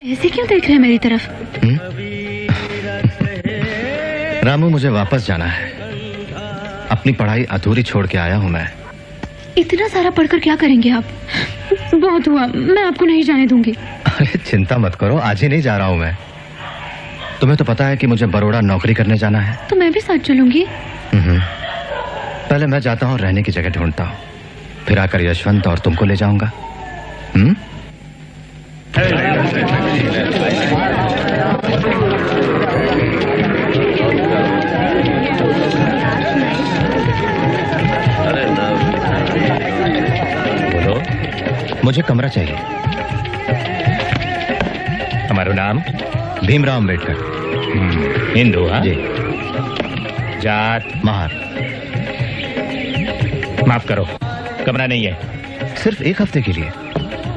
ऐसे क्यों देख रहे हैं मेरी तरफ? रामू, मुझे वापस जाना है। अपनी पढ़ाई अधूरी छोड़ के आया हूँ मैं। इतना सारा पढ़कर क्या करेंगे आप? बहुत हुआ, मैं आपको नहीं जाने दूंगी। अरे चिंता मत करो, आज ही नहीं जा रहा हूँ मैं। तुम्हें तो पता है कि मुझे बड़ौदा नौकरी करने जाना है। तो मैं भी साथ चलूंगी। पहले मैं जाता हूँ, रहने की जगह ढूंढता हूँ, फिर आकर यशवंत और तुमको ले जाऊंगा। बोलो, मुझे कमरा चाहिए। हमारा नाम भीमराव अम्बेडकर। हिंदू? हाँ जी। जात? महार। माफ करो, कमरा नहीं है। सिर्फ एक हफ्ते के लिए।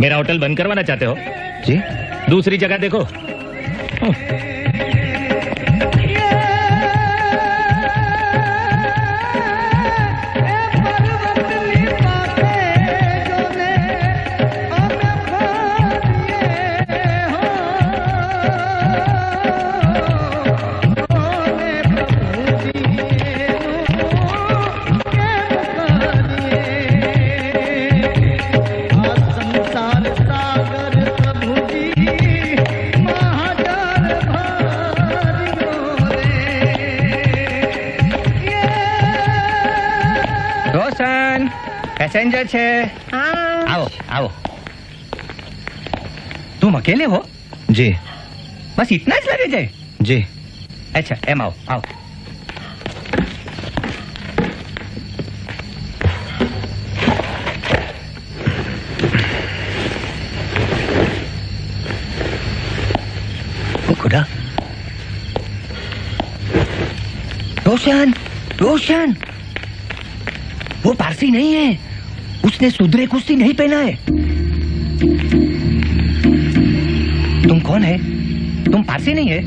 मेरा होटल बंद करवाना चाहते हो? जी। दूसरी जगह देखो। पैसेंजर छे। हाँ। आओ आओ। तुम अकेले हो? जी। बस इतना ही लगेज है? जी। अच्छा, एम आओ आओ। खुदा, रोशन रोशन, वो पारसी नहीं है, उसने सुधरे कुश्ती नहीं पहना है। तुम कौन है? तुम पारसी नहीं है?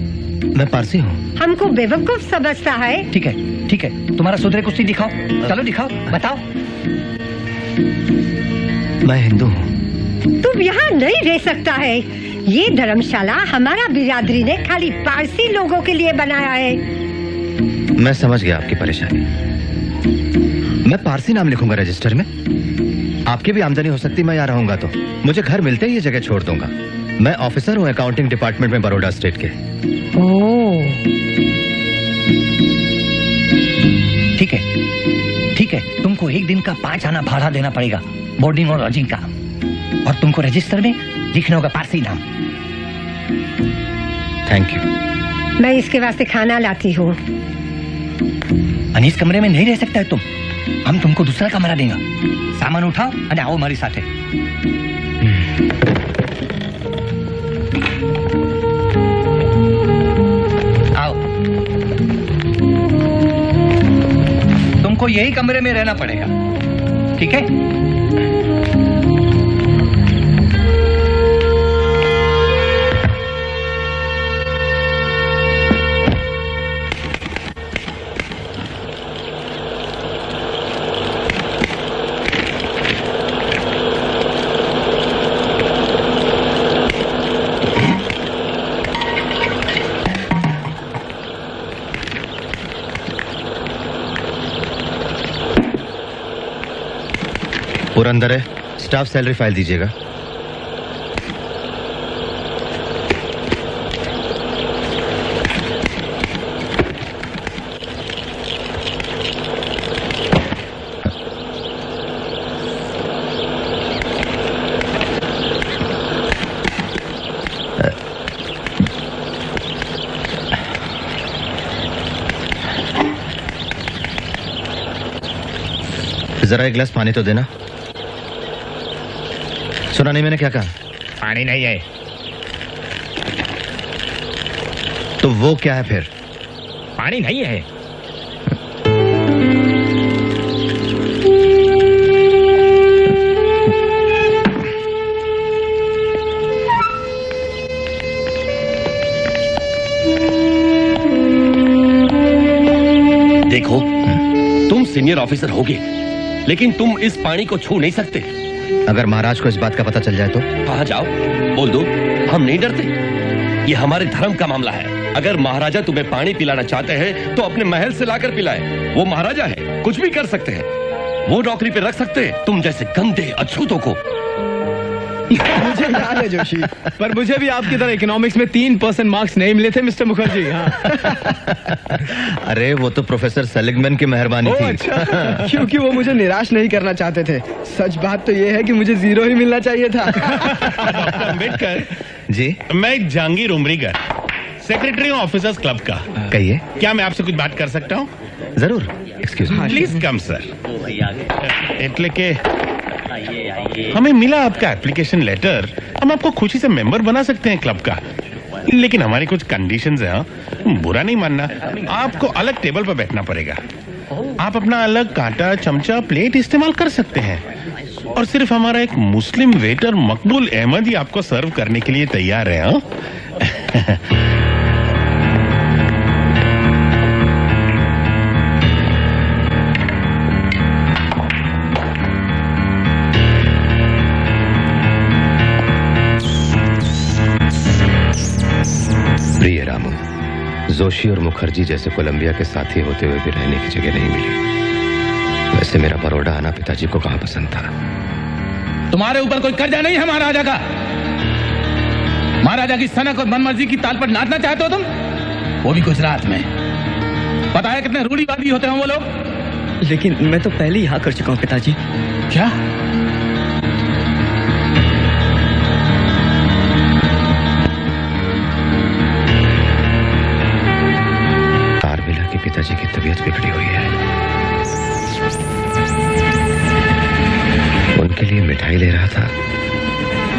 मैं पारसी हूँ। हमको बेवकूफ समझता है। ठीक है ठीक है, तुम्हारा सुधरे कुश्ती दिखाओ। चलो दिखाओ, बताओ। मैं हिंदू हूँ। तुम यहाँ नहीं रह सकता है। ये धर्मशाला हमारा बिरादरी ने खाली पारसी लोगों के लिए बनाया है। मैं समझ गया आपकी परेशानी। मैं पारसी नाम लिखूंगा रजिस्टर में। आपकी भी आमदनी हो सकती मैं यहाँ रहूंगा तो। मुझे घर मिलते ही ये जगह छोड़ दूंगा। मैं ऑफिसर हूँ अकाउंटिंग डिपार्टमेंट में बड़ौदा स्टेट के। ठीक है ठीक है, तुमको एक दिन का 5 आना भाड़ा देना पड़ेगा, बोर्डिंग और लॉजिंग का। और तुमको रजिस्टर में लिखना होगा पारसी नाम। Thank you. मैं इसके वास्ते खाना लाती हूँ। इस कमरे में नहीं रह सकता है तुम। हम तुमको दूसरा कमरा देंगे। सामान उठाओ और आओ हमारी साथे। आओ। तुमको यही कमरे में रहना पड़ेगा, ठीक है? पूरा अंदर है। स्टाफ सैलरी फाइल दीजिएगा। जरा एक गिलास पानी तो देना। सुना नहीं मैंने क्या कहा? पानी नहीं है। तो वो क्या है फिर? पानी नहीं है। देखो, तुम सीनियर ऑफिसर होगे, लेकिन तुम इस पानी को छू नहीं सकते। अगर महाराज को इस बात का पता चल जाए तो? कहाँ जाओ, बोल दो, हम नहीं डरते। ये हमारे धर्म का मामला है। अगर महाराजा तुम्हें पानी पिलाना चाहते हैं तो अपने महल से लाकर पिलाए। वो महाराजा है, कुछ भी कर सकते हैं। वो नौकरी पे रख सकते हैं तुम जैसे गंदे अछूतों को। मुझे याद है जोशी, पर मुझे भी आपकी तरह इकोनॉमिक्स में 3% मार्क्स नहीं मिले थे मिस्टर मुखर्जी। हाँ। अरे वो तो प्रोफेसर सेलिगमैन की मेहरबानी थी। अच्छा, क्योंकि वो मुझे निराश नहीं करना चाहते थे। सच बात तो ये है कि मुझे 0 ही मिलना चाहिए था। डॉक्टर अम्बेडकर जी, मैं जहांगीर उमरीगर, सेक्रेटरी हूँ ऑफिसर्स क्लब का। कहिए। क्या मैं आपसे कुछ बात कर सकता हूँ? जरूर, excuse me. Please come sir. એટલે કે हमें मिला आपका एप्लीकेशन लेटर, हम आपको खुशी से मेंबर बना सकते हैं क्लब का, लेकिन हमारी कुछ कंडीशंस है। हाँ? बुरा नहीं मानना, आपको अलग टेबल पर बैठना पड़ेगा। आप अपना अलग कांटा, चमचा, प्लेट इस्तेमाल कर सकते हैं और सिर्फ हमारा एक मुस्लिम वेटर मकबूल अहमद ही आपको सर्व करने के लिए तैयार है। हाँ? प्रिय रामू, जोशी और मुखर्जी जैसे कोलंबिया के साथी होते हुए भी रहने की जगह नहीं मिली। वैसे मेरा बड़ौदा आना पिताजी को कहाँ पसंद था। तुम्हारे ऊपर कोई कर्जा नहीं है महाराजा का। महाराजा की सनक और मनमर्जी की ताल पर नाचना चाहते हो तुम, वो भी गुजरात में। पता है कितने रूढ़िवादी होते हैं वो लोग। लेकिन मैं तो पहले ही हाँ कर चुका हूँ पिताजी। क्या? पिताजी की तबीयत बिगड़ी हुई है, उनके लिए मिठाई ले रहा था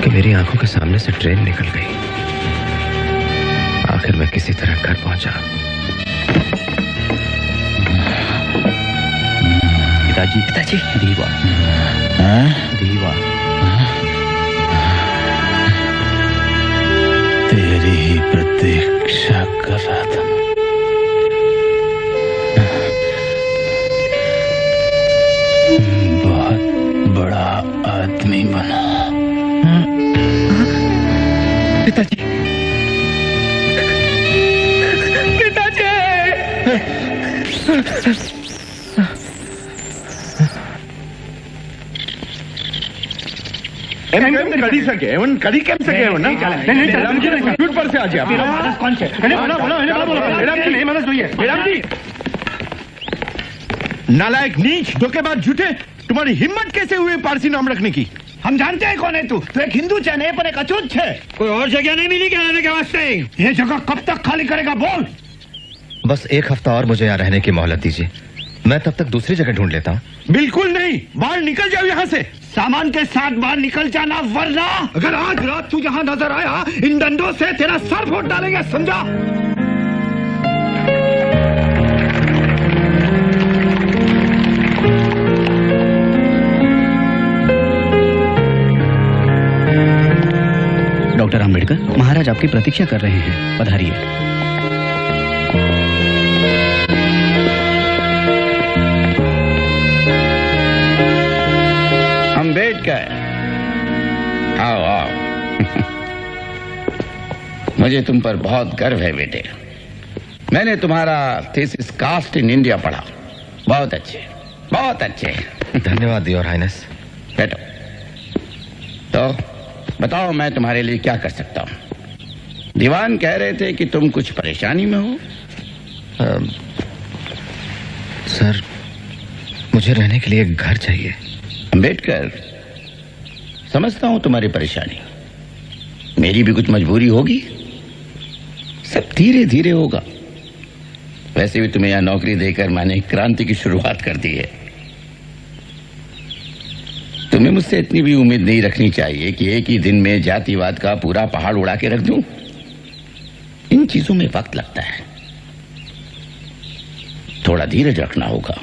कि मेरी आंखों के सामने से ट्रेन निकल गई। आखिर मैं किसी तरह घर पहुंचा। पिताजी, पिताजी, दीवा, दीवा, तेरी ही प्रतीक्षा कर रहा था। बड़ा आदमी बना। पिताजी, पिताजी। कड़ी सके एवन कड़ी कैम सके एवन ना नहीं कंप्यूटर पर से आ जा मेरा कौन से नहीं मदद हुई है मैडम जी। नालायक, नीच, धोखेबाज, झूठे, तुम्हारी हिम्मत कैसे हुई पारसी नाम रखने की? हम जानते हैं कौन है तू एक हिंदू है नहीं पर एक अछूत है। कोई और जगह नहीं मिली क्या रहने के वास्ते? ये जगह कब तक खाली करेगा बोल? बस 1 हफ्ता और मुझे यहाँ रहने की मोहलत दीजिए, मैं तब तक दूसरी जगह ढूंढ लेता हूँ। बिल्कुल नहीं, बाहर निकल जाओ यहाँ से, सामान के साथ बाहर निकल जाना, वरना अगर आज रात तू यहाँ नजर आया इन डंडों से तेरा सर फोड़ डालेंगे, समझा? डॉक्टर अम्बेडकर, महाराज आपकी प्रतीक्षा कर रहे हैं, पधारिए। अम्बेडकर, आओ आओ। मुझे तुम पर बहुत गर्व है बेटे। मैंने तुम्हारा थीसिस कास्ट इन इंडिया पढ़ा, बहुत अच्छे, बहुत अच्छे। धन्यवाद योर हाइनेस। बैठो। तो बताओ मैं तुम्हारे लिए क्या कर सकता हूँ? दीवान कह रहे थे कि तुम कुछ परेशानी में हो। सर, मुझे रहने के लिए एक घर चाहिए। अम्बेडकर, समझता हूं तुम्हारी परेशानी, मेरी भी कुछ मजबूरी होगी, सब धीरे धीरे होगा। वैसे भी तुम्हें यहां नौकरी देकर मैंने क्रांति की शुरुआत कर दी है। तुम्हें मुझसे इतनी भी उम्मीद नहीं रखनी चाहिए कि एक ही दिन में जातिवाद का पूरा पहाड़ उड़ा के रख दूं। इन चीजों में वक्त लगता है, थोड़ा धीरज रखना होगा।